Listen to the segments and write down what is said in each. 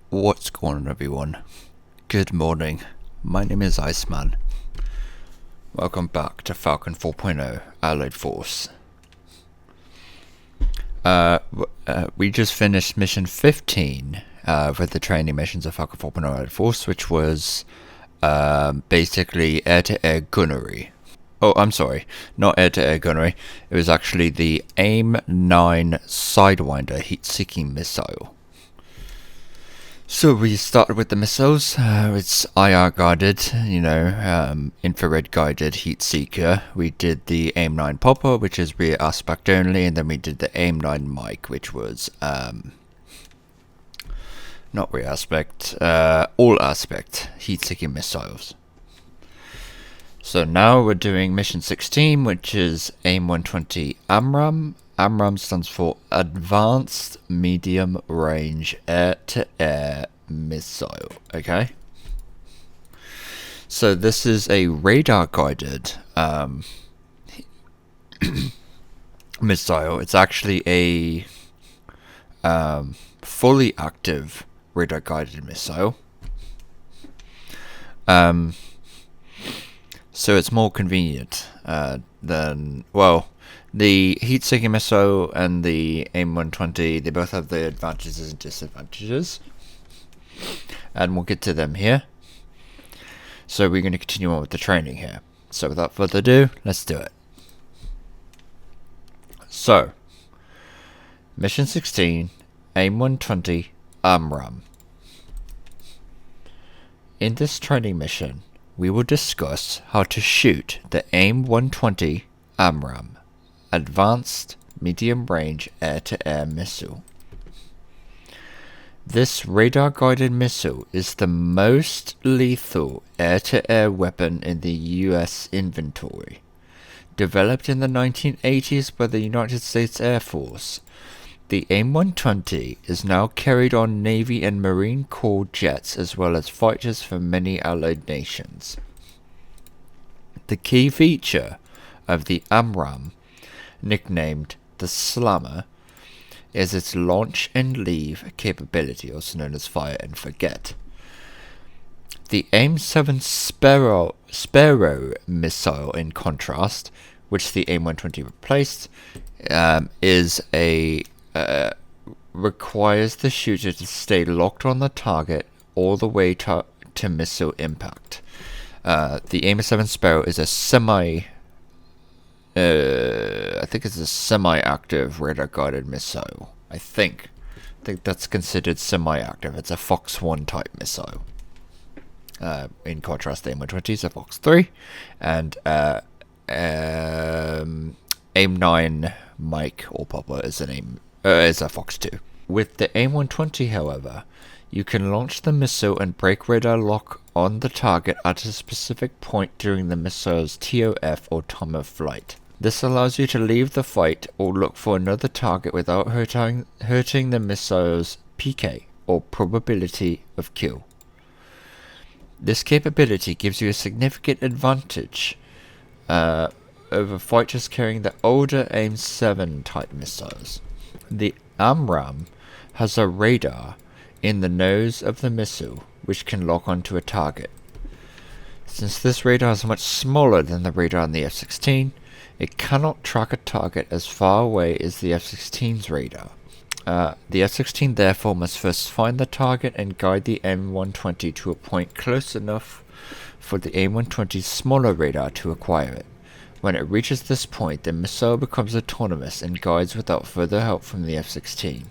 What's going on, everyone? Good morning. My name is Iceman. Welcome back to Falcon 4.0 Allied Force. We just finished mission 15 with the training missions of Falcon 4.0 Allied Force, which was basically air-to-air gunnery. Oh, I'm sorry, not air-to-air gunnery. It was actually the AIM-9 Sidewinder heat-seeking missile. So we started with the missiles. It's IR guided, infrared guided heat seeker. We did the AIM-9 popper, which is rear aspect only, and then we did the AIM-9 mic, which was not rear aspect, all aspect heat seeking missiles. So now we're doing mission 16, which is AIM-120 AMRAAM. AMRAAM stands for Advanced Medium Range Air-to-Air Missile, okay? So this is a radar-guided missile. It's actually a fully active radar-guided missile. So it's more convenient than, well, the heat-seeking missile and the AIM-120, they both have their advantages and disadvantages. And we'll get to them here. So we're going to continue on with the training here. So without further ado, let's do it. So, Mission 16, AIM-120 AMRAAM. In this training mission, we will discuss how to shoot the AIM-120 AMRAAM, Advanced Medium Range Air-to-Air Missile. This radar-guided missile is the most lethal air-to-air weapon in the US inventory. Developed in the 1980s by the United States Air Force, the AIM-120 is now carried on Navy and Marine Corps jets as well as fighters for many allied nations. The key feature of the AMRAAM, nicknamed the Slammer, is its launch and leave capability, also known as fire and forget. The AIM-7 Sparrow missile, in contrast, which the AIM-120 replaced, requires the shooter to stay locked on the target all the way to missile impact. The AIM-7 Sparrow is a semi-active radar-guided missile. I think that's considered semi-active. It's a Fox 1 type missile. In contrast, the AIM-120 is a Fox 3, and AIM-9 mic or popper is a Fox 2. With the AIM-120, however, you can launch the missile and break radar lock on the target at a specific point during the missile's TOF or time of flight. This allows you to leave the fight or look for another target without hurting the missile's PK, or probability of kill. This capability gives you a significant advantage over fighters carrying the older AIM-7 type missiles. The AMRAAM has a radar in the nose of the missile which can lock onto a target. Since this radar is much smaller than the radar on the F-16, it cannot track a target as far away as the F-16's radar. The F-16 therefore must first find the target and guide the AIM-120 to a point close enough for the AIM-120's smaller radar to acquire it. When it reaches this point, the missile becomes autonomous and guides without further help from the F-16.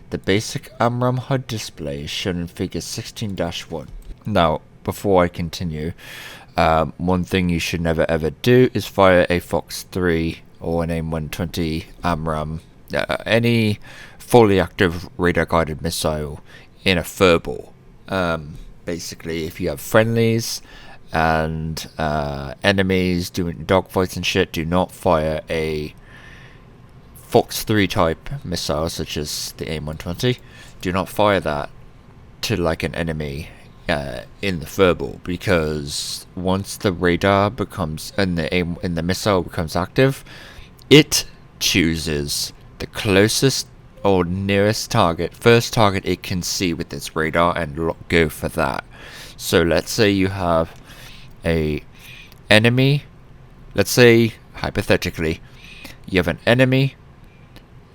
The basic AMRAAM HUD display is shown in Figure 16-1. Now, before I continue, one thing you should never ever do is fire a Fox 3 or an AIM-120 AMRAAM, any fully active radar-guided missile, in a furball. Basically, if you have friendlies and enemies doing dogfights and shit, do not fire a Fox 3 type missile such as the AIM-120. Do not fire that to like an enemy in the furball, because once the radar becomes and the missile becomes active, it chooses the closest or nearest target, first target it can see with its radar, and go for that. So let's say you have a enemy, let's say hypothetically you have an enemy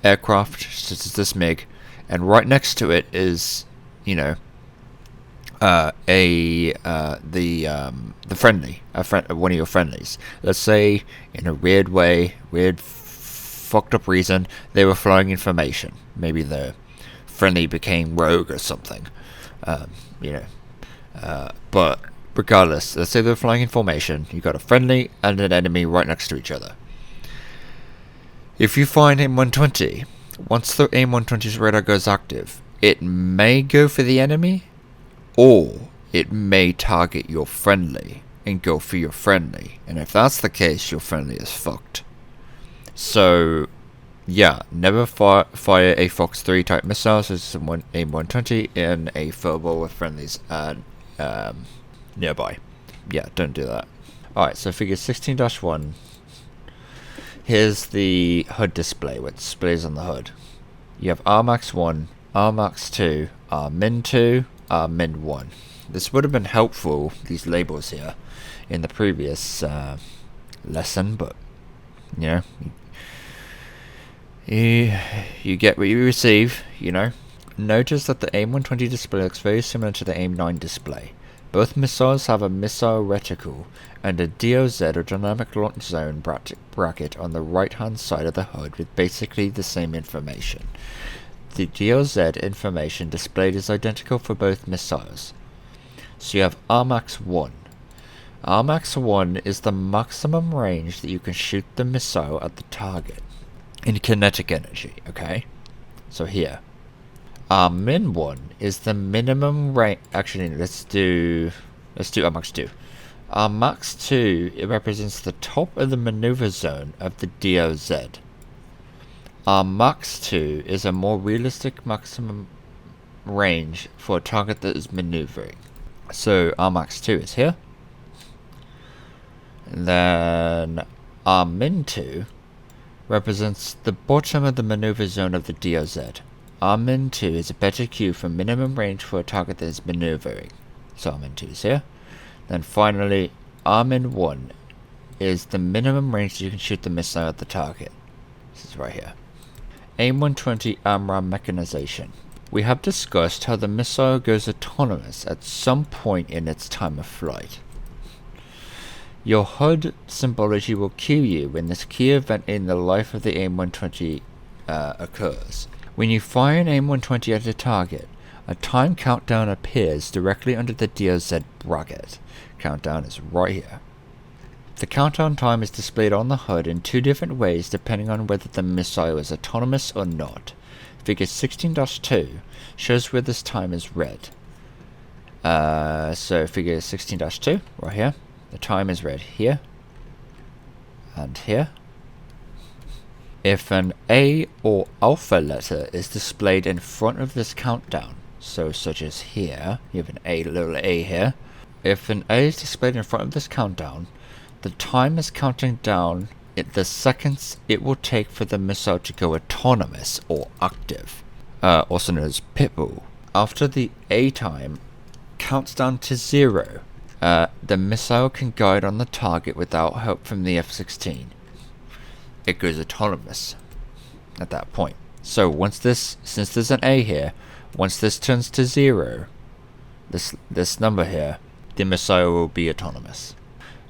aircraft such as this MiG, and right next to it is, you know, the friendly, one of your friendlies. Let's say in a weird way, fucked up reason, they were flying information. Maybe the friendly became rogue or something. You know, but regardless, let's say they're flying in formation. You got a friendly and an enemy right next to each other. If you find AIM-120, once the AIM-120's radar goes active, it may go for the enemy, or it may target your friendly and go for your friendly. And if that's the case, your friendly is fucked. So, yeah, never fire a Fox 3 type missile, such as AIM-120, in a football with friendlies nearby. Yeah, don't do that. Alright, so figure 16-1. Here's the HUD display, what displays on the HUD. You have AMRAAM 1, AMRAAM 2, AMIN 2, AMIN 1. This would have been helpful, these labels here, in the previous lesson, but, you know, you get what you receive, you know. Notice that the AIM-120 display looks very similar to the AIM-9 display. Both missiles have a missile reticle and a DOZ or dynamic launch zone bracket on the right hand side of the HUD with basically the same information. The DOZ information displayed is identical for both missiles. So you have AMRAAM 1. AMRAAM 1 is the maximum range that you can shoot the missile at the target in kinetic energy, okay? So here. AMIN 1 is the minimum range. Actually, let's do AMRAAM 2. AMRAAM 2, it represents the top of the maneuver zone of the DOZ. AMRAAM 2 is a more realistic maximum range for a target that is maneuvering. So AMRAAM 2 is here. And then AMIN 2 represents the bottom of the maneuver zone of the DOZ. AMIN 2 is a better cue for minimum range for a target that is maneuvering. So AMIN 2 is here. Then finally, AMIN 1 is the minimum range you can shoot the missile at the target. This is right here. AIM-120 AMRAAM mechanization. We have discussed how the missile goes autonomous at some point in its time of flight. Your HUD symbology will cue you when this key event in the life of the AIM-120 occurs. When you fire an AIM-120 at a target, a time countdown appears directly under the DOZ bracket. Countdown is right here. The countdown time is displayed on the HUD in two different ways depending on whether the missile is autonomous or not. Figure 16-2 shows where this time is red. So figure 16-2, right here. The time is red here and here. If an A or alpha letter is displayed in front of this countdown, so such as here, you have an A, little a here. If an A is displayed in front of this countdown, the time is counting down the seconds it will take for the missile to go autonomous or active, also known as pitbull. After the A time counts down to 0, the missile can guide on the target without help from the F-16. It goes autonomous at that point. So since there's an A here, once this turns to 0, this number here, the missile will be autonomous.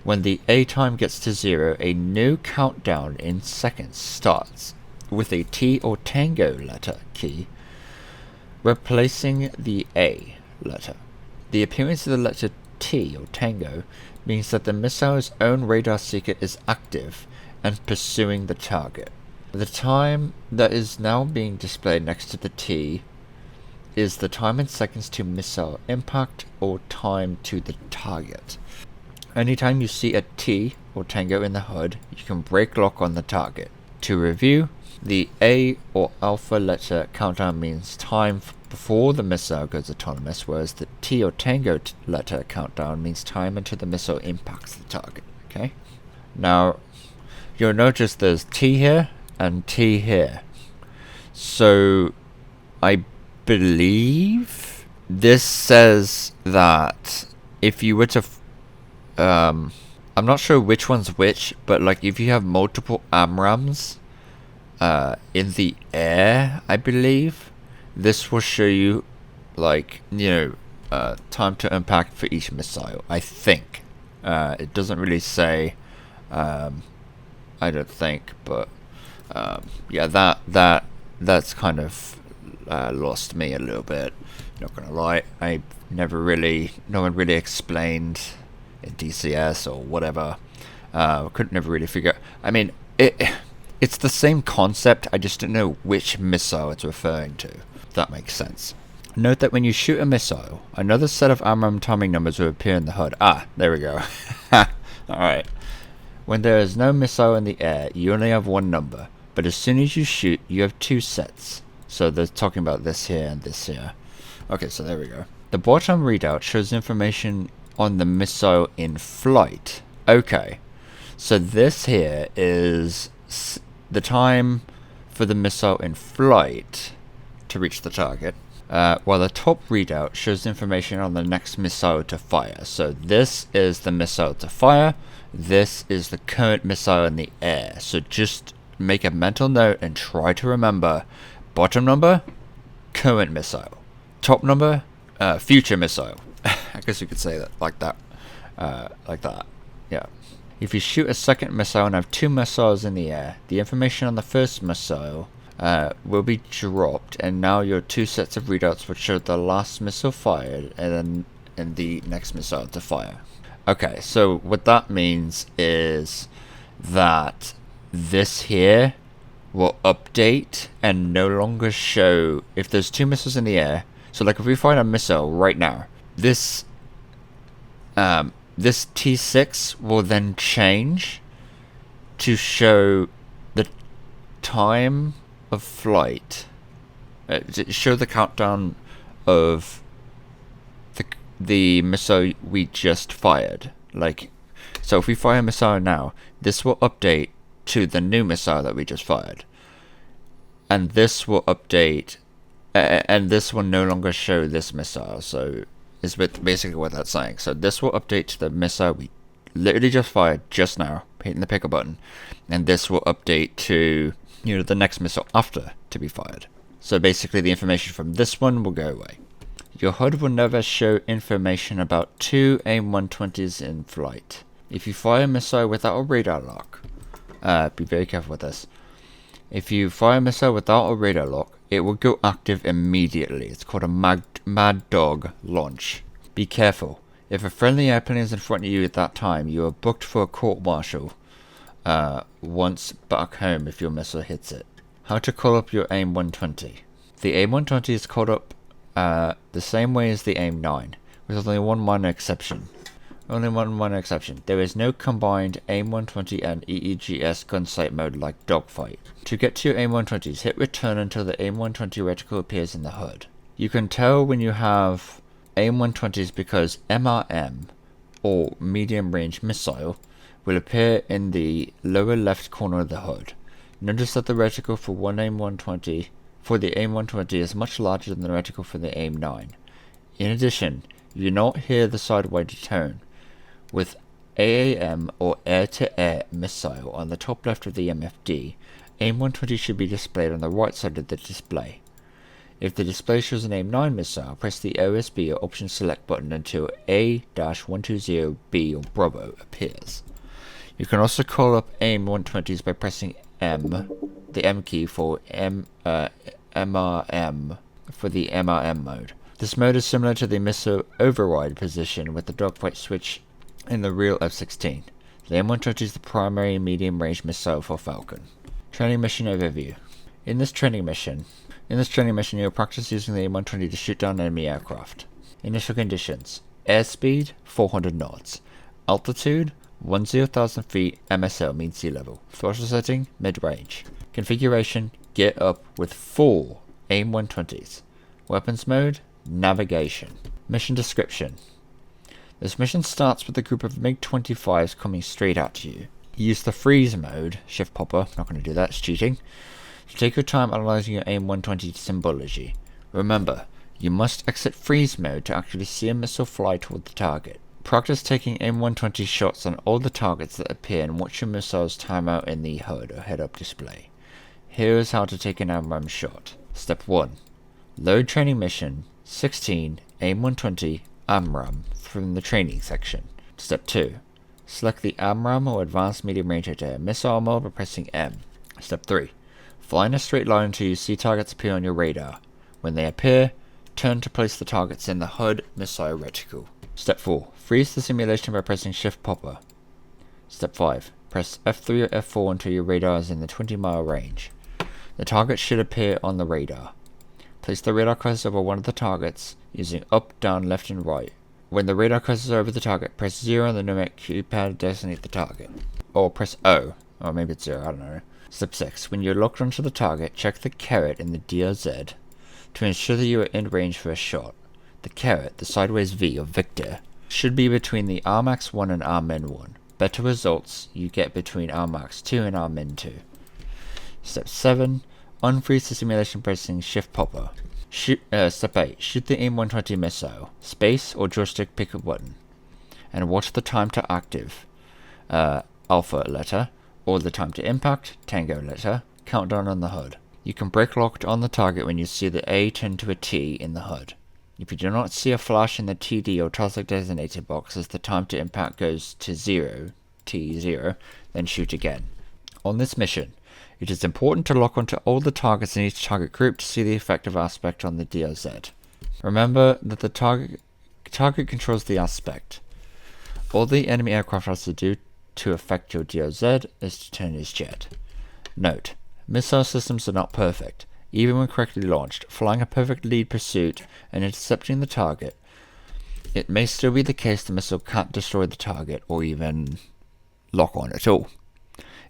When the A time gets to 0, a new countdown in seconds starts with a T or Tango letter key replacing the A letter. The appearance of the letter T or Tango means that the missile's own radar seeker is active and pursuing the target. The time that is now being displayed next to the T is the time in seconds to missile impact or time to the target. Anytime you see a T or Tango in the HUD, you can break lock on the target. To review, the A or alpha letter countdown means time before the missile goes autonomous, whereas the T or Tango letter countdown means time until the missile impacts the target. Okay? Now, you'll notice there's T here and T here. So I believe this says that if you were to I'm not sure which one's which, but like if you have multiple AMRAAMs in the air, I believe this will show you like, time to impact for each missile. I think it doesn't really say, I don't think, but yeah, that's kind of lost me a little bit, not gonna lie. No one really explained in DCS or whatever. Couldn't never really figure. I mean, it's the same concept. I just don't know which missile it's referring to. If that makes sense. Note that when you shoot a missile, another set of AMRAAM timing numbers will appear in the HUD. Ah, there we go. Alright. When there is no missile in the air, you only have one number. But as soon as you shoot, you have two sets. So they're talking about this here and this here. Okay, so there we go. The bottom readout shows information on the missile in flight. Okay. So this here is the time for the missile in flight to reach the target. While the top readout shows information on the next missile to fire. So this is the missile to fire. This is the current missile in the air. So just make a mental note and try to remember. Bottom number, current missile. Top number, future missile. I guess you could say that like that. Yeah. If you shoot a second missile and have two missiles in the air, the information on the first missile will be dropped, and now your two sets of readouts will show the last missile fired and the next missile to fire. Okay, so what that means is that this here will update and no longer show if there's two missiles in the air. So like if we find a missile right now, this T6 will then change to show the time of flight, show the countdown of the missile we just fired. Like, so if we fire a missile now, this will update to the new missile that we just fired, and this will update, and this will no longer show this missile. So is basically what that's saying. So this will update to the missile we literally just fired just now, hitting the picker button, and this will update to the next missile after to be fired. So basically the information from this one will go away. Your HUD will never show information about two AIM-120s in flight. If you fire a missile without a radar lock, be very careful with this. If you fire a missile without a radar lock, it will go active immediately. It's called a Mad Dog launch. Be careful. If a friendly airplane is in front of you at that time, you are booked for a court-martial once back home if your missile hits it. How to call up your AIM-120. The AIM-120 is called up the same way as the AIM-9, with only one minor exception. There is no combined AIM-120 and EEGS gunsight mode like dogfight. To get to your AIM-120s, hit return until the AIM-120 reticle appears in the HUD. You can tell when you have AIM-120s because MRM, or medium range missile, will appear in the lower left corner of the HUD. Notice that the reticle for the AIM-120 is much larger than the reticle for the AIM-9. In addition, you do not hear the sideways tone. With AAM or air-to-air missile on the top left of the MFD, AIM-120 should be displayed on the right side of the display. If the display shows an AIM-9 missile, press the OSB or option select button until A-120B or Bravo appears. You can also call up AIM-120s by pressing M, the M key for MRM for the MRM mode. This mode is similar to the missile override position with the dogfight switch in the real F-16. The AIM-120 is the primary medium-range missile for Falcon. Training mission overview. In this training mission, you'll practice using the AIM-120 to shoot down enemy aircraft. Initial conditions: airspeed 400 knots, altitude 10,000 feet, MSL mean sea level, throttle setting mid-range, configuration get up with 4 AIM-120s, weapons mode navigation. Mission description. This mission starts with a group of MiG-25s coming straight at you. Use the freeze mode, shift popper, not going to do that, it's cheating. So take your time analyzing your AIM-120 symbology. Remember, you must exit freeze mode to actually see a missile fly toward the target. Practice taking AIM-120 shots on all the targets that appear and watch your missiles time out in the HUD or head-up display. Here is how to take an AMRAAM shot. Step 1. Load training mission 16 AIM-120 AMRAAM from the training section. Step 2. Select the AMRAAM or Advanced Medium Range Anti-Air Missile mode by pressing M. Step 3. Fly in a straight line until you see targets appear on your radar. When they appear, turn to place the targets in the HUD missile reticle. Step 4. Freeze the simulation by pressing Shift Popper. Step 5. Press F3 or F4 until your radar is in the 20-mile range. The target should appear on the radar. Place the radar cursor over one of the targets using up, down, left, and right. When the radar cursor is over the target, press 0 on the numeric keypad to designate the target. Or press O. Or maybe it's 0, I don't know. Step 6. When you're locked onto the target, check the caret in the DRZ to ensure that you are in range for a shot. The caret, the sideways V of Victor, should be between the ARMAX-1 and ARMIN-1. Better results you get between ARMAX-2 and ARMIN-2. Step 7. Unfreeze the simulation pressing Shift Popper. Step 8. Shoot the AIM-120 missile. Space or joystick pick a button. And watch the time to active. Alpha letter. Or the time to impact. Tango letter. Countdown on the HUD. You can break locked on the target when you see the A turn to a T in the HUD. If you do not see a flash in the TD or task designated box as the time to impact goes to 0, T0, then shoot again. On this mission, it is important to lock onto all the targets in each target group to see the effective aspect on the DRZ. Remember that the target controls the aspect. All the enemy aircraft has to do to affect your DRZ is to turn his jet. Note, missile systems are not perfect. Even when correctly launched, flying a perfect lead pursuit and intercepting the target, it may still be the case the missile can't destroy the target or even lock on at all.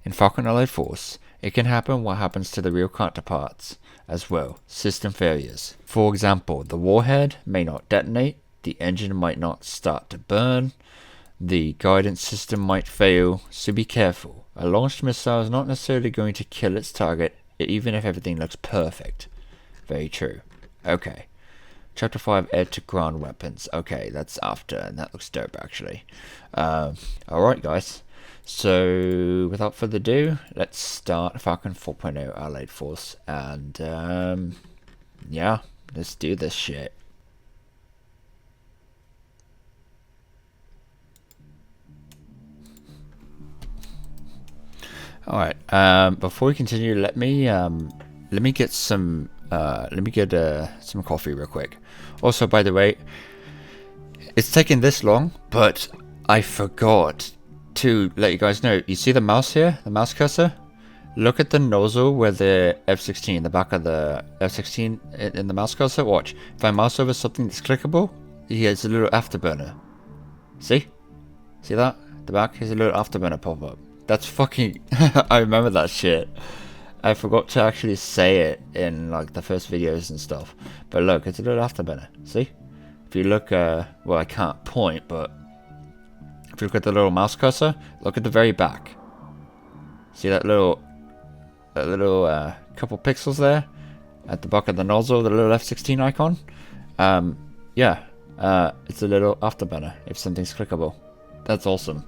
In Falcon Allied Force, it can happen what happens to the real counterparts as well, system failures. For example, the warhead may not detonate, the engine might not start to burn, the guidance system might fail, so be careful. A launched missile is not necessarily going to kill its target even if everything looks perfect. Very true. Okay. Chapter 5, Air to Ground Weapons. Okay, that's after, and that looks dope actually. Alright guys. So, without further ado, let's start Falcon 4.0 Allied Force, and yeah, let's do this shit. Alright, before we continue, let me get some coffee real quick. Also, by the way, it's taken this long, but I forgot to let you guys know. You see the mouse here, the mouse cursor? Look at the nozzle where the F-16, the back of the F-16 in the mouse cursor. Watch. If I mouse over something that's clickable, here's a little afterburner. See? See that? The back? Here's a little afterburner pop up. That's fucking... I remember that shit. I forgot to actually say it in like the first videos and stuff. But look, it's a little afterburner. See? If you look, well, I can't point, but if you look at the little mouse cursor, look at the very back. See that little couple pixels there at the back of the nozzle, the little F-16 icon? Yeah, it's a little afterburner if something's clickable. That's awesome.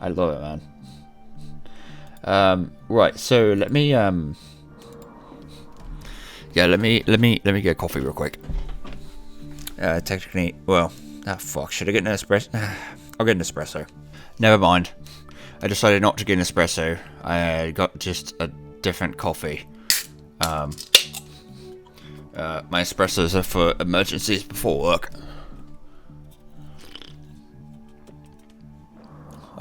I love it, man. Right, so let me let me get coffee real quick. Technically, well, fuck, should I get an espresso? I'll get an espresso. Never mind. I decided not to get an espresso. I got just a different coffee. My espressos are for emergencies before work.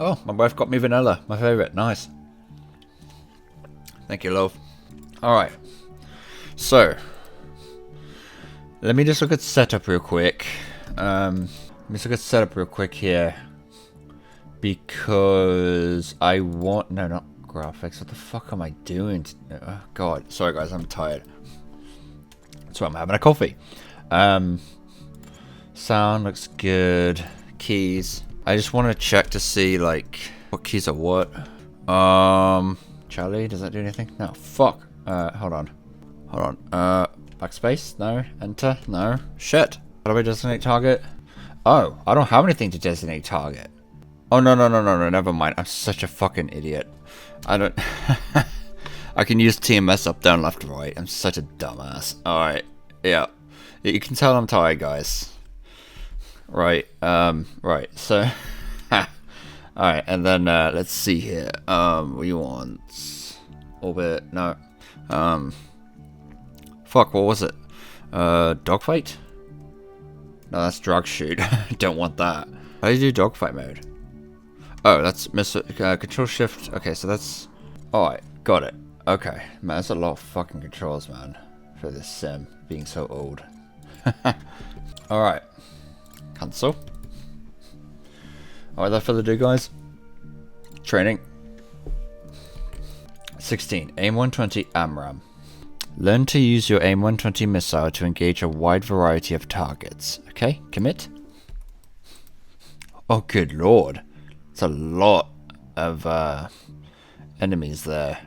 Oh, my wife got me vanilla, my favourite. Nice. Thank you, love. Alright. So, let me just look at setup real quick. Here. Because I want... No, not graphics. What the fuck am I doing? Oh, God. Sorry, guys. I'm tired. That's why I'm having a coffee. Sound looks good. Keys. I just want to check to see, like, what keys are what. Charlie, does that do anything? No, fuck. Hold on. Hold on. Backspace? No. Enter? No. Shit. How do I designate target? Oh, I don't have anything to designate target. Oh, no, never mind. I'm such a fucking idiot. I don't... I can use TMS up, down, left, right. I'm such a dumbass. Alright. Yeah. You can tell I'm tired, guys. Right. Right. So... Alright, and then, let's see here. We want... Orbit, no. Fuck, what was it? Dogfight? No, that's drug shoot. Don't want that. How do you do dogfight mode? Oh, that's control shift. Okay, so that's... Alright, got it. Okay. Man, that's a lot of fucking controls, man. For this sim, being so old. Alright. Cancel. Alright, without further ado, guys. Training. 16. AIM-120 AMRAAM. Learn to use your AIM-120 missile to engage a wide variety of targets. Okay, commit. Oh, good lord. It's a lot of enemies there.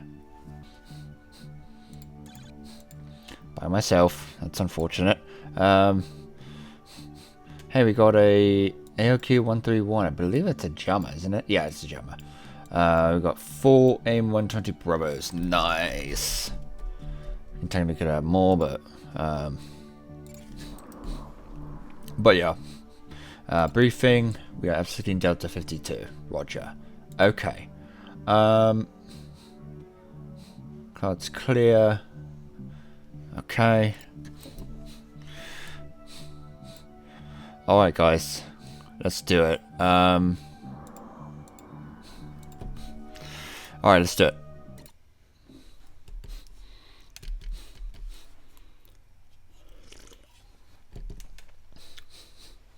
By myself. That's unfortunate. Hey, we got a AOQ-131. I believe it's a jammer, isn't it? Yeah, it's a jammer. We've got 4 AIM-120 Bravos. Nice. And technically we could have more, but yeah. Briefing. We got F-16 Delta 52. Roger. Okay. Cards clear. Okay. Alright, guys. Let's do it. Alright, let's do it.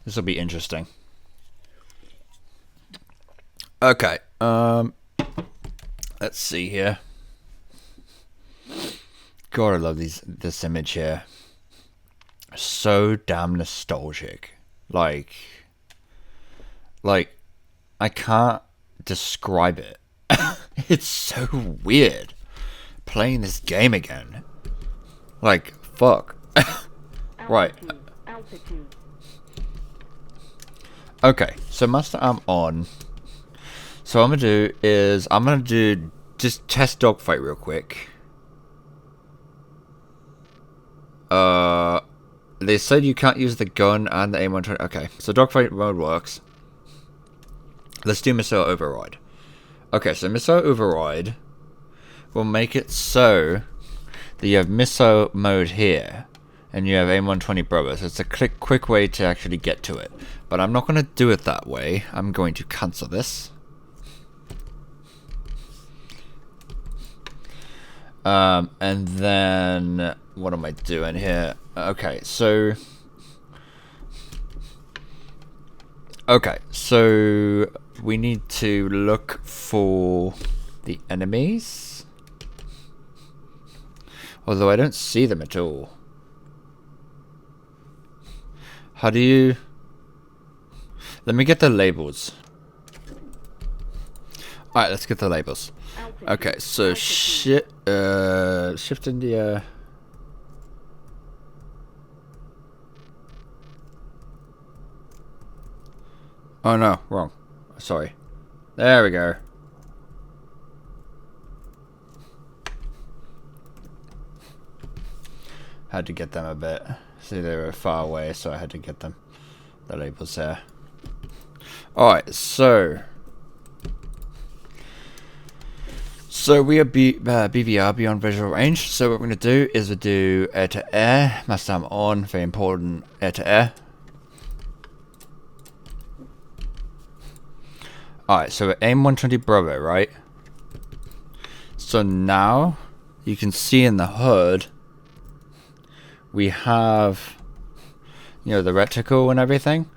This will be interesting. Okay. Let's see here. God, I love this image here. So damn nostalgic. Like I can't describe it. It's so weird playing this game again. Like, fuck. Right. Altitude. Okay, so master arm on. So what I'm gonna do just test dogfight real quick. They said you can't use the gun and the AIM-120. Okay, so dogfight mode works. Let's do missile override. Okay, so missile override will make it so that you have missile mode here, and you have AIM-120 Bravo. So it's a quick way to actually get to it. But I'm not going to do it that way. I'm going to cancel this. And then what am I doing here? Okay, so we need to look for the enemies. Although I don't see them at all. How do you... Let me get the labels. Alright, let's get the labels. Okay, so shift India. Oh no, wrong. Sorry. There we go. Had to get them a bit. See, they were far away, so I had to get them. The labels there. Alright, so we are BVR, beyond visual range. So what we're going to do is we do air to air. Master arm on, very important, air to air. Alright, so we're AIM-120 Bravo, right? So now you can see in the HUD we have, you know, the reticle and everything.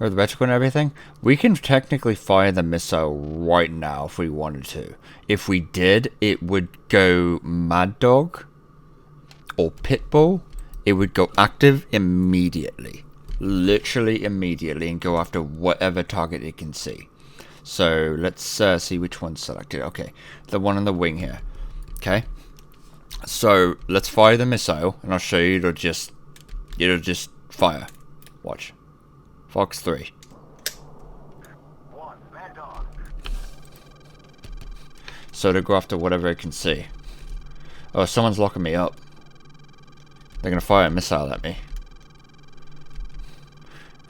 Or the reticle and everything. We can technically fire the missile right now if we wanted to. If we did, it would go Mad Dog or Pitbull. It would go active immediately. Literally immediately, and go after whatever target it can see. So let's see which one's selected. Okay, the one on the wing here. Okay, so let's fire the missile, and I'll show you. It'll just fire. Watch. Fox 3. So to go after whatever it can see. Oh, someone's locking me up. They're gonna fire a missile at me.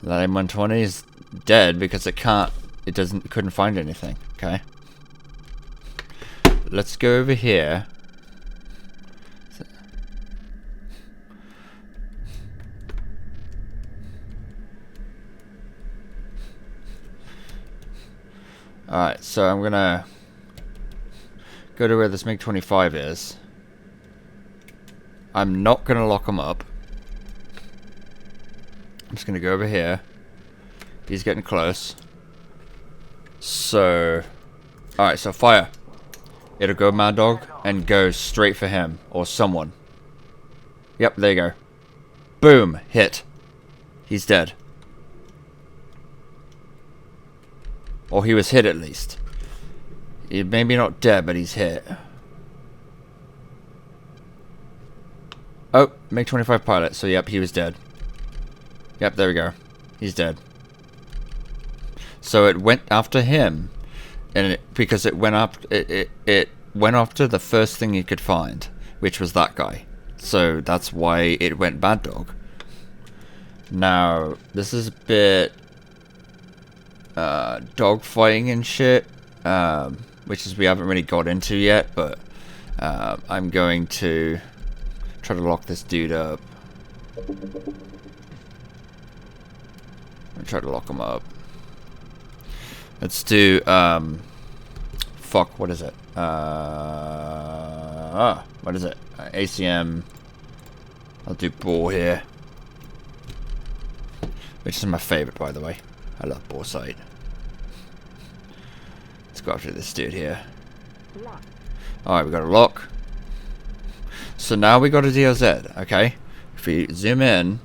That AIM-120 is dead because it couldn't find anything. Okay. Let's go over here. Alright, so I'm gonna go to where this MiG-25 is. I'm not gonna lock him up. I'm just gonna go over here. He's getting close. So, alright, so fire. It'll go Mad Dog and go straight for him or someone. Yep, there you go. Boom, hit. He's dead. Or he was hit at least. He maybe not dead, but he's hit. Oh, MiG-25 pilot. So yep, he was dead. Yep, there we go. He's dead. So it went after him, and because it went up, it went after the first thing it could find, which was that guy. So that's why it went Bad Dog. Now this is a bit dogfighting and shit, which is we haven't really got into yet, but I'm going to try to lock this dude up. I'm try to lock him up. Let's do fuck, what is it? What is it? ACM. I'll do bore here, which is my favorite, by the way. I love bore sight. Let's go after this dude here. Alright, we got a lock. So now we got a DLZ, okay? If we zoom in,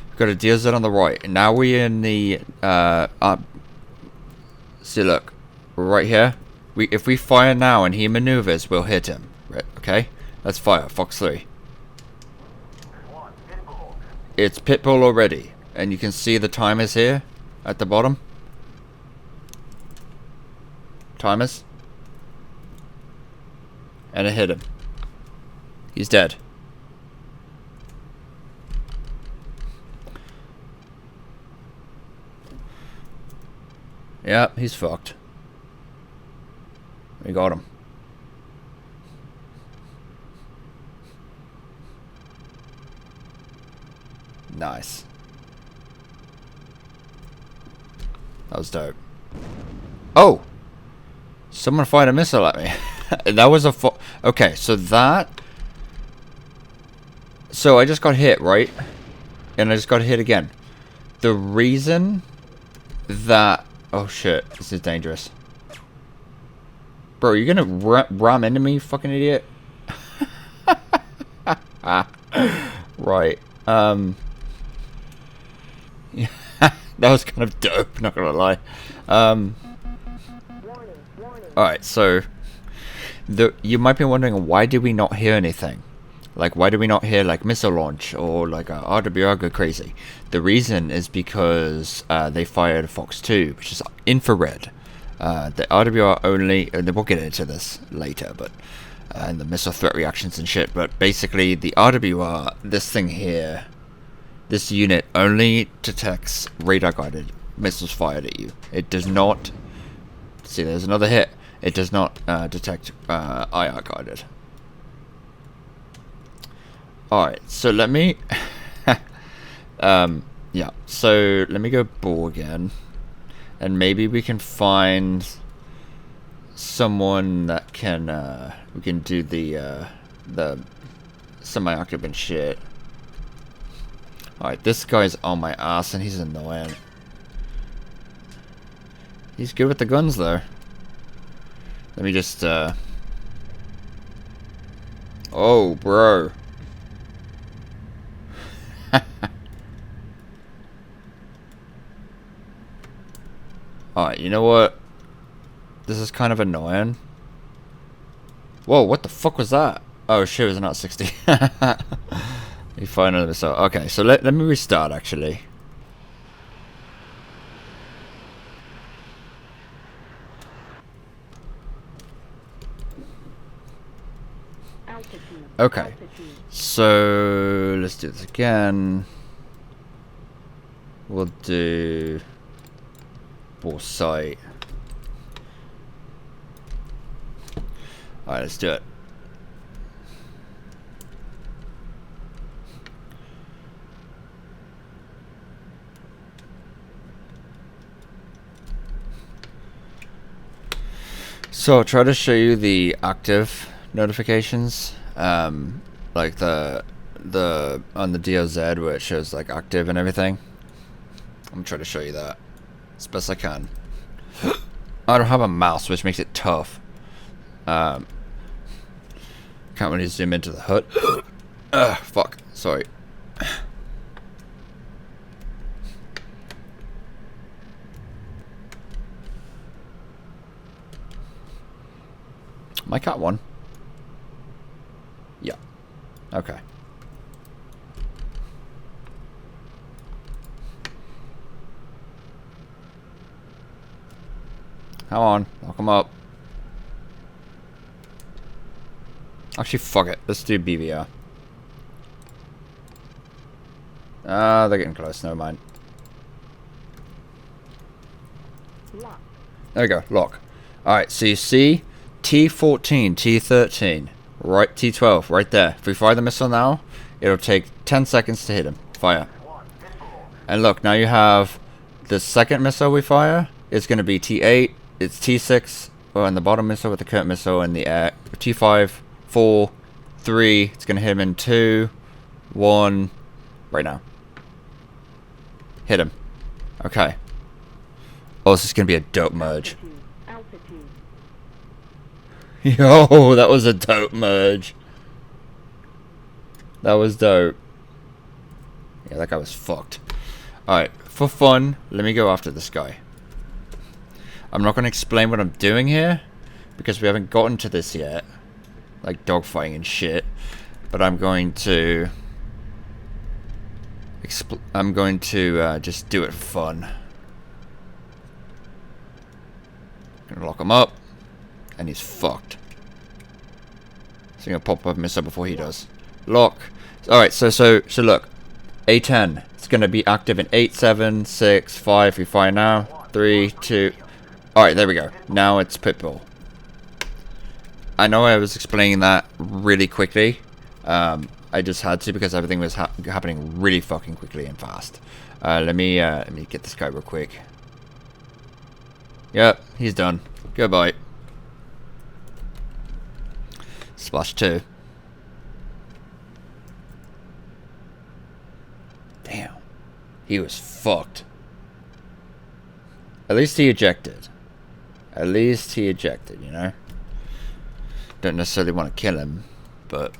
we've got a DLZ on the right. And now we're in the see, look, we're right here. If we fire now and he maneuvers, we'll hit him. Right, okay? Let's fire. Fox 3. It's Pitbull already. And you can see the timers here at the bottom. Timers. And it hit him. He's dead. Yep, he's fucked. We got him. Nice. That was dope. Oh! Someone fired a missile at me. That was a okay, so that... So I just got hit, right? And I just got hit again. The reason that... Oh shit, this is dangerous. Bro, you're gonna ram into me, you fucking idiot? Right. That was kind of dope, not gonna lie. Alright, so you might be wondering, why did we not hear anything? Like, why did we not hear like missile launch or like a RWR go crazy? The reason is because they fired a Fox 2, which is infrared. The RWR only, and we'll get into this later, but and the missile threat reactions and shit. But basically, the RWR, this thing here, this unit only detects radar-guided missiles fired at you. It does not. See, there's another hit. It does not detect IR-guided. Alright, so let me... yeah, so let me go ball again. And maybe we can find someone that can, we can do the semi-occupant shit. Alright, this guy's on my ass and he's annoying. He's good with the guns though. Let me just, oh, bro. Alright, you know what? This is kind of annoying. Whoa, what the fuck was that? Oh shit, it was not 60. You find another missile. Okay, so let me restart actually. Okay, so let's do this again. We'll do ball sight. Alright, let's do it. So I'll try to show you the active notifications, like the on the DOZ where it shows like active and everything. I'm gonna try to show you that as best I can. I don't have a mouse, which makes it tough. Can't really zoom into the HUD. Fuck. Sorry. My cat won. Yeah. Okay. Come on, lock him up. Actually, fuck it. Let's do BVR. They're getting close. Never mind. Lock. There we go. Lock. Alright, so you see T14, T13, right, T12, right there. If we fire the missile now, it'll take 10 seconds to hit him. Fire. And look, now you have the second missile we fire. It's going to be T8. It's T6 on the bottom missile with the current missile in the air. T5, 4, 3. It's going to hit him in 2, 1. Right now. Hit him. Okay. Oh, this is going to be a dope merge. Yo, that was a dope merge. That was dope. Yeah, that guy was fucked. Alright, for fun, let me go after this guy. I'm not going to explain what I'm doing here, because we haven't gotten to this yet. Like dogfighting and shit. But I'm going to... just do it for fun. Gonna lock him up. And he's fucked. So I'm gonna pop up a missile before he does. Lock. Alright, so look. A10. It's gonna be active in 8, 7, 6, 5. We fire now. 3, 2. Alright, there we go. Now it's Pitbull. I know I was explaining that really quickly. I just had to because everything was happening really fucking quickly and fast. Let me get this guy real quick. Yep, he's done. Goodbye. Splash 2. Damn. He was fucked. At least he ejected. At least he ejected, you know? Don't necessarily want to kill him, but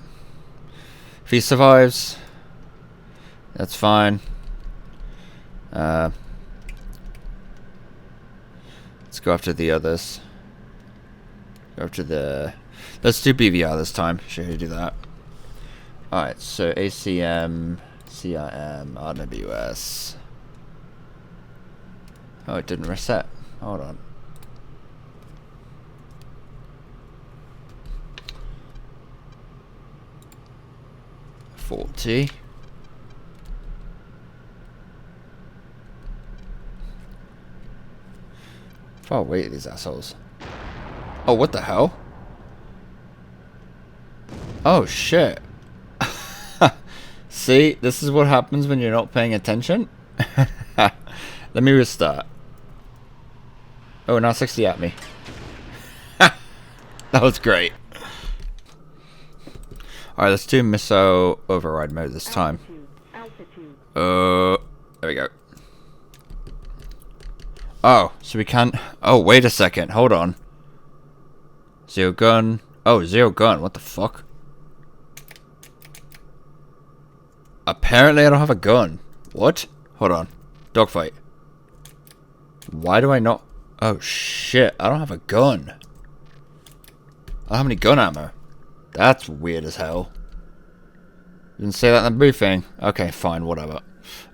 if he survives, that's fine. Let's go after the others. Go after the... Let's do BVR this time. Show you how to do that. Alright, so ACM, CRM, RWS. Oh, it didn't reset. Hold on. $40. Oh, wait, these assholes. Oh, what the hell? Oh, shit. See, this is what happens when you're not paying attention. Let me restart. Oh, now 60 at me. That was great. Alright, let's do missile override mode this time. There we go. Oh, so we can't... Oh, wait a second. Hold on. Zero gun. Oh, zero gun. What the fuck? Apparently I don't have a gun. What? Hold on. Dogfight. Why do I not... Oh shit, I don't have a gun. I don't have any gun ammo. That's weird as hell. Didn't say that in the briefing. Okay, fine, whatever.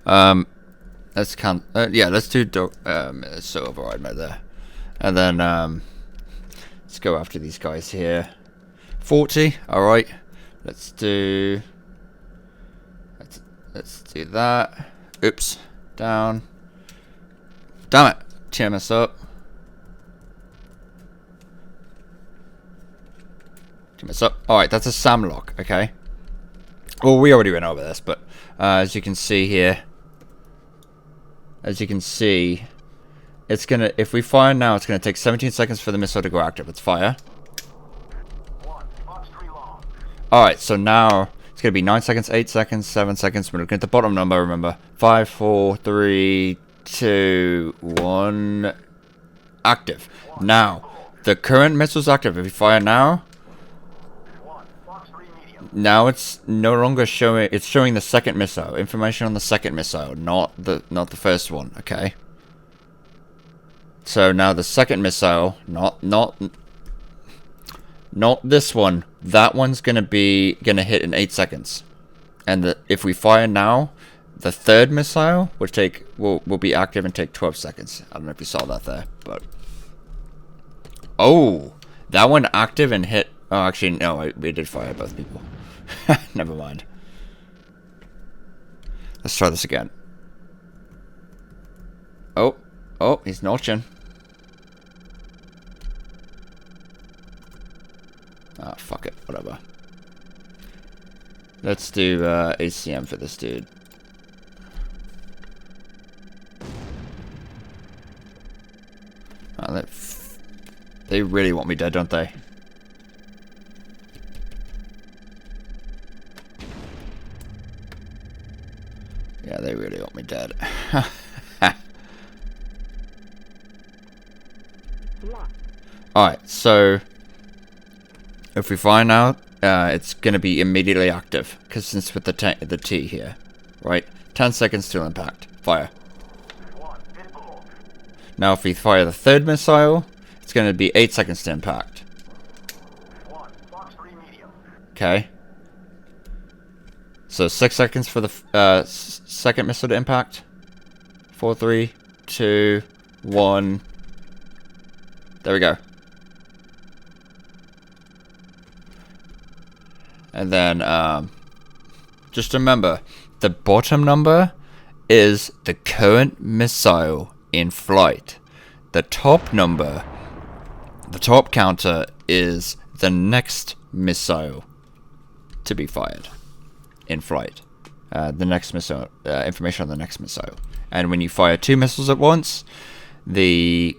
Let's count. Yeah, let's do so override mode there, and then let's go after these guys here. 40. All right. Let's do. Let's do that. Oops. Down. Damn it. TMS up. TMS up. All right. That's a SAM lock. Okay. Well, we already went over this, but as you can see here. As you can see, it's gonna. If we fire now, it's gonna take 17 seconds for the missile to go active. Let's fire. All right, so now it's gonna be 9 seconds, 8 seconds, 7 seconds. We're looking at the bottom number. Remember, 5, 4, 3, 2, 1. Active. Now, the current missile's active. If you fire now, now it's no longer showing. It's showing the second missile. Information on the second missile, not the first one. Okay. So now the second missile, not this one. That one's gonna hit in 8 seconds, and if we fire now, the third missile will be active and take 12 seconds. I don't know if you saw that there, but oh, that one active and hit. Oh, actually, no, we did fire both people. Never mind. Let's try this again. Oh, he's notching. Ah, fuck it, whatever. Let's do ACM for this dude. Oh, they really want me dead, don't they? Yeah, they really want me dead. Alright, so if we fire now, it's going to be immediately active, because since with the T here, right? 10 seconds till impact. Fire. Now if we fire the third missile, it's going to be 8 seconds to impact. Okay. So 6 seconds for the second missile to impact. 4, 3, 2, 1. There we go. And then just remember, the bottom number is the current missile in flight. The top number, the top counter, is the next missile to be fired in flight. The next missile, information on the next missile. And when you fire 2 missiles at once, the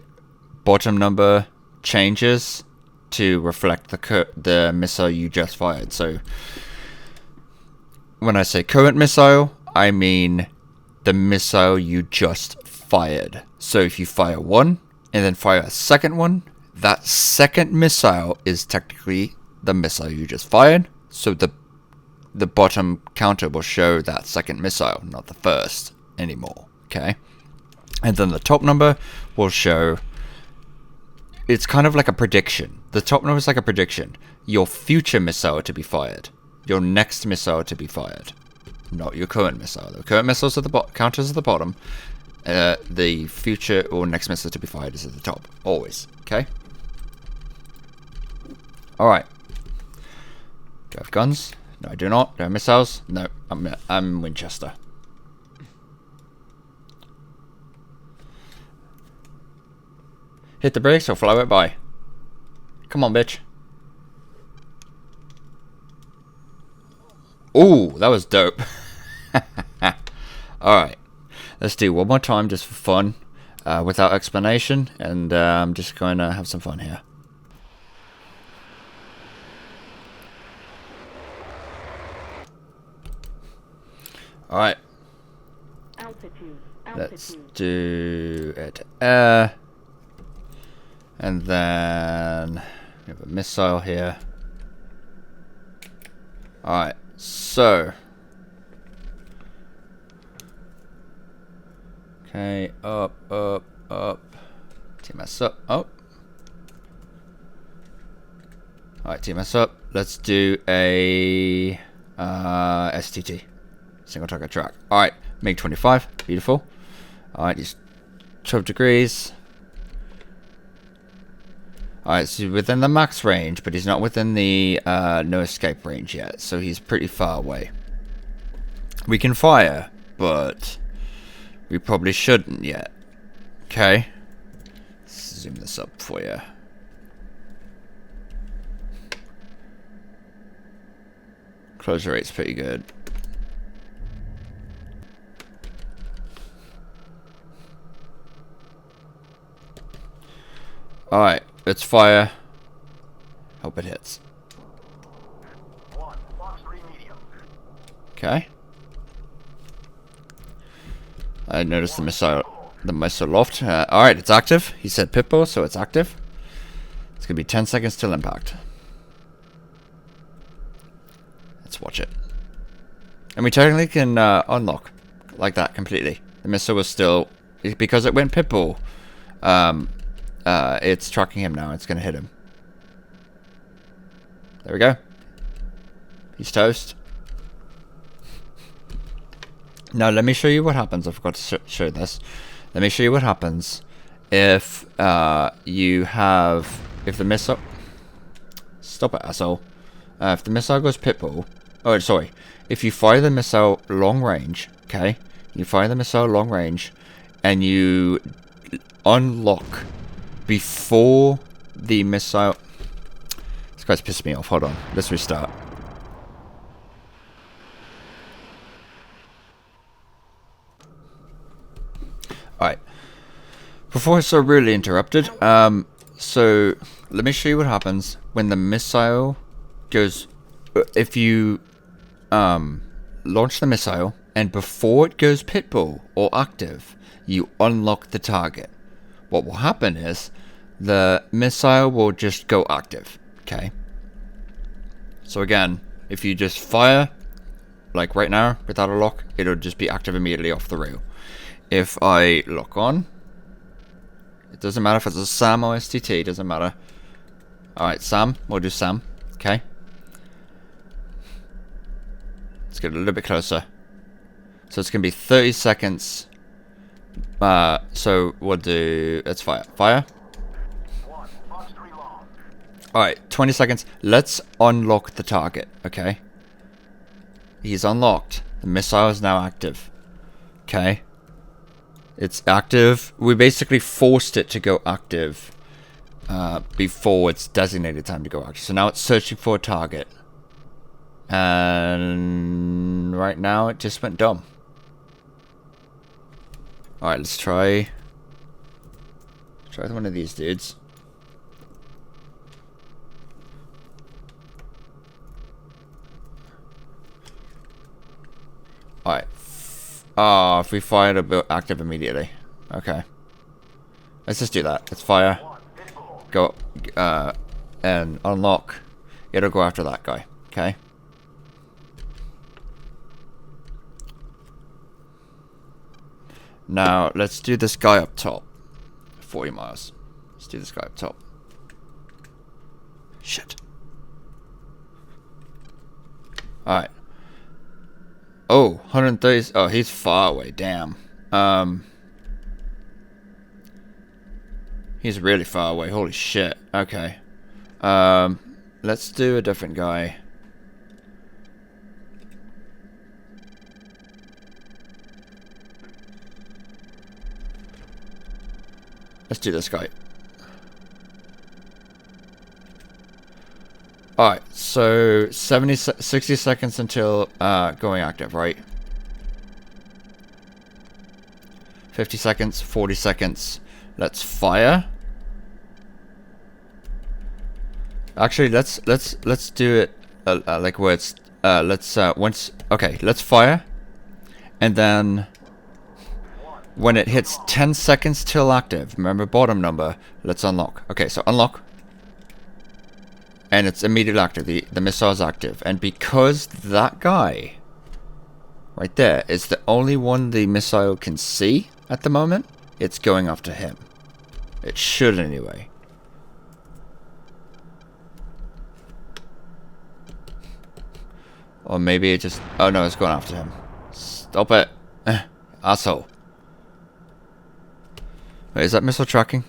bottom number changes to reflect the missile you just fired. So when I say current missile, I mean the missile you just fired. So if you fire one and then fire a second one, that second missile is technically the missile you just fired. So the bottom counter will show that second missile, not the first anymore. Okay, and then the top number will show. It's kind of like a prediction. The top number is like a prediction. Your future missile to be fired. Your next missile to be fired. Not your current missile. The current missiles at the counters at the bottom. The future or next missile to be fired is at the top. Always. Okay? Alright. Do I have guns? No, I do not. Do I have missiles? No, I'm Winchester. Hit the brakes or fly right by. Come on, bitch. Ooh, that was dope. Alright. Let's do one more time just for fun. Without explanation. And I'm just going to have some fun here. Alright. Let's do it air. And then we have a missile here. Alright, so. Okay, up, TMS up. Oh. Alright, TMS up. Let's do a STT. Single target track. Alright, MiG-25. Beautiful. Alright, he's 12 degrees. Alright, so he's within the max range, but he's not within the no escape range yet, so he's pretty far away. We can fire, but we probably shouldn't yet. Okay. Let's zoom this up for you. Closure rate's pretty good. Alright, let's fire. Hope it hits. Okay. I noticed the missile loft. Alright, it's active. He said Pitbull, so it's active. It's gonna be 10 seconds till impact. Let's watch it. And we technically can unlock like that completely. The missile was still, because it went Pitbull, it's tracking him now. It's gonna hit him. There we go. He's toast. Now let me show you what happens. I forgot to show this. Let me show you what happens if if the missile. Stop it, asshole. If the missile goes Pitbull. Oh, sorry. If you fire the missile long range, okay? You fire the missile long range, and you unlock before the missile. This guy's pissed me off. Hold on. Let's restart. Alright. Before I so rudely interrupted, so let me show you what happens when the missile goes. If you launch the missile and before it goes Pitbull or active, you unlock the target. What will happen is the missile will just go active. Okay. So again, if you just fire like right now without a lock, it'll just be active immediately off the rail. If I lock on, it doesn't matter if it's a SAM or STT, it doesn't matter. Alright, SAM, we'll do SAM. Okay. Let's get a little bit closer. So it's going to be 30 seconds. So we'll do, let's fire. Fire. Alright, 20 seconds. Let's unlock the target, okay? He's unlocked. The missile is now active. Okay. It's active. We basically forced it to go active before its designated time to go active. So now it's searching for a target. And right now it just went dumb. Alright, let's try one of these dudes. Alright. If we fire, it'll be active immediately. Okay. Let's just do that. Let's fire. Go, and unlock. It'll go after that guy. Okay. Now, let's do this guy up top. 40 miles. Let's do this guy up top. Shit. Alright. Oh, 130. Oh, he's far away. Damn. He's really far away. Holy shit. Okay. Let's do a different guy. Let's do this guy. Alright, so 60 seconds until going active, right? 50 seconds, 40 seconds. Let's fire. Actually, let's do it like where it's let's fire, and then when it hits 10 seconds till active, remember bottom number, let's unlock. Okay, so unlock. And it's immediately active. The missile is active. And because that guy right there is the only one the missile can see at the moment, it's going after him. It should anyway. Or maybe it just... Oh no, it's going after him. Stop it. Asshole. Wait, is that missile tracking?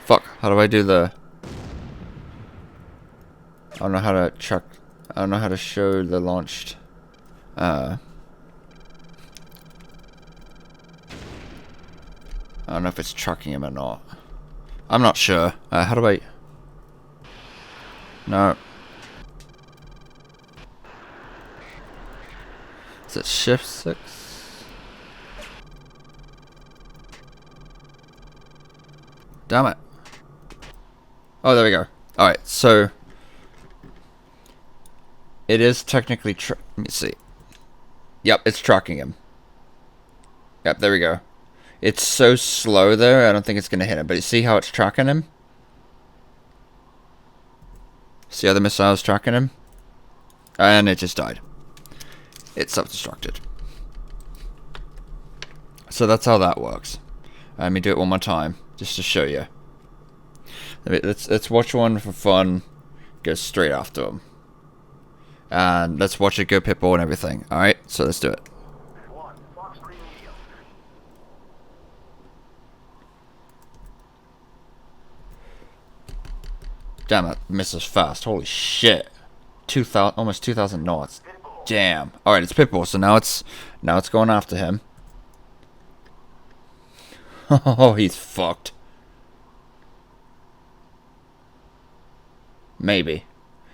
Fuck, how do I do the... I don't know how to track... I don't know how to show the launched... I don't know if it's tracking him or not. I'm not sure. How do I... No. Is it shift 6? Damn it. Oh, there we go. Alright, so... It is technically... Let me see. Yep, it's tracking him. Yep, there we go. It's so slow there, I don't think it's going to hit him. But you see how it's tracking him? See how the missile's tracking him? And it just died. It's self-destructed. So that's how that works. Let me do it one more time, just to show you. Let's watch one for fun. Go straight after him. And let's watch it go pitbull and everything. Alright, so let's do it. Damn, that misses fast. Holy shit. 2,000, almost 2,000 knots. Damn. Alright, it's pitbull, so now it's going after him. Oh, he's fucked. Maybe.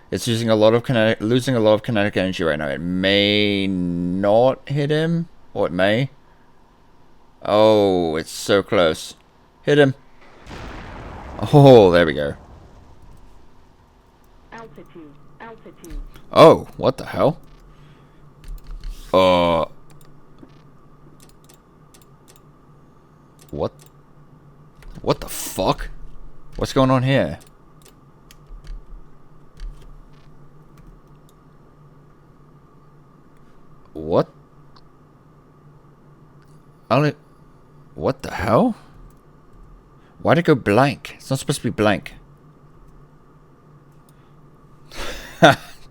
It's losing a lot of kinetic energy right now. It may not hit him, or it may. Oh, it's so close. Hit him. Oh, there we go. Altitude. Oh, what the hell? What? What the fuck? What's going on here? What? What the hell? Why'd it go blank? It's not supposed to be blank.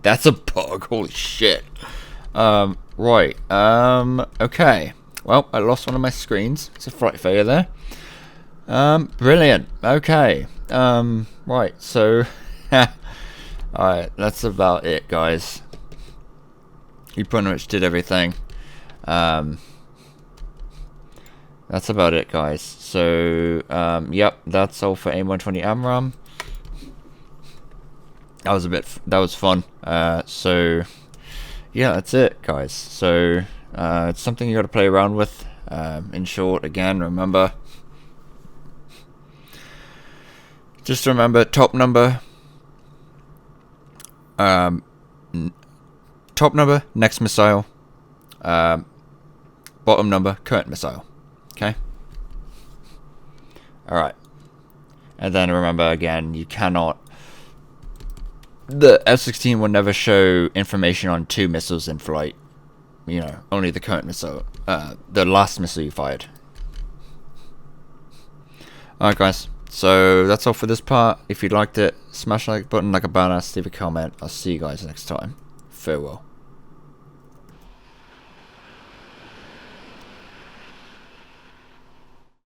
That's a bug. Holy shit. Right. Okay. Well, I lost one of my screens. It's a flight failure there. Brilliant. Okay. Right. So, alright. That's about it, guys. You pretty much did everything. That's about it, guys. So, yep. That's all for AIM-120 AMRAAM. That was fun. So, yeah, that's it, guys. So, it's something you got to play around with. In short, again, remember, just remember top number, next missile, bottom number, current missile. Okay. All right. And then remember again, you cannot. The F-16 will never show information on 2 missiles in flight. You know, only the current missile, the last missile you fired. Alright guys, so that's all for this part. If you liked it, smash the like button like a badass, leave a comment. I'll see you guys next time. Farewell.